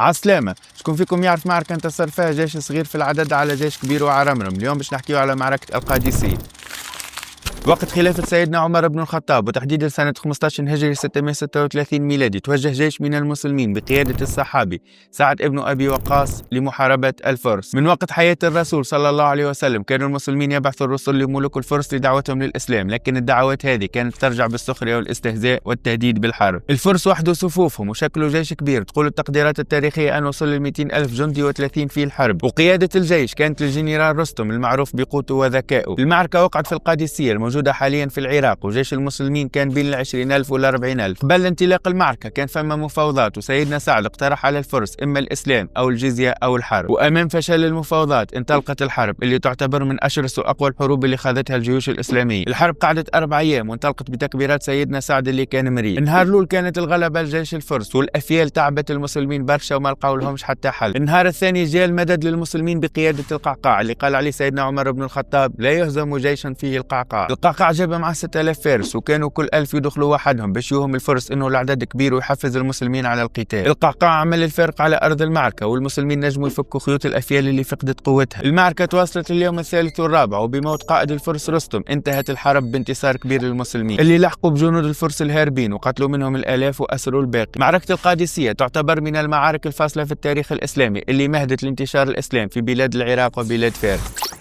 عالسلامة، شكون فيكم يعرف معركة انتصر فيها جيش صغير في العدد على جيش كبير وعرمرم؟ اليوم باش نحكيو على معركة القادسية. وقت خلافة سيدنا عمر بن الخطاب وتحديدا سنة 15 هجري 636 ميلادي، توجه جيش من المسلمين بقيادة الصحابي سعد بن أبي وقاص لمحاربة الفرس. من وقت حياة الرسول صلى الله عليه وسلم كانوا المسلمين يبعثوا الرسل لملوك الفرس لدعوتهم للإسلام، لكن الدعوات هذه كانت ترجع بالسخرية والاستهزاء والتهديد بالحرب. الفرس وحدوا صفوفهم وشكلوا جيش كبير، تقول التقديرات التاريخية أن وصل ل 200 ألف جندي و30 في الحرب، وقيادة الجيش كانت للجنرال رستم المعروف بقوته وذكائه. المعركة وقعت في القادسية موجودة حاليا في العراق، وجيش المسلمين كان بين 20,000 ولا 40,000. قبل انطلاق المعركة كان فما مفاوضات، وسيدنا سعد اقترح على الفرس إما الإسلام أو الجزية أو الحرب. وأمام فشل المفاوضات انطلقت الحرب اللي تعتبر من أشرس وأقوى الحروب اللي خاضتها الجيوش الإسلامية. الحرب قعدت 4 أيام وانطلقت بتكبيرات سيدنا سعد اللي كان مريض. النهار الأول كانت الغلبة لجيش الفرس، والأفيال تعبت المسلمين برشا وما لقاو لهمش حتى حل. النهار الثاني جاء المدد للمسلمين بقيادة القعقاع اللي قال عليه سيدنا عمر بن الخطاب: لا يهزم جيشا فيه القعقاع. القعقاع جاب مع 6000 فارس، وكانوا كل 1000 يدخلوا وحدهم باش يوهم الفرس انه العدد كبير ويحفز المسلمين على القتال. القعقاع عمل الفرق على ارض المعركه، والمسلمين نجموا يفكوا خيوط الافيال اللي فقدت قوتها. المعركه تواصلت اليوم الثالث والرابع، وبموت قائد الفرس رستم انتهت الحرب بانتصار كبير للمسلمين اللي لحقوا بجنود الفرس الهاربين وقتلوا منهم الالاف واسروا الباقي. معركه القادسيه تعتبر من المعارك الفاصله في التاريخ الاسلامي اللي مهدت لانتشار الاسلام في بلاد العراق وبلاد فارس.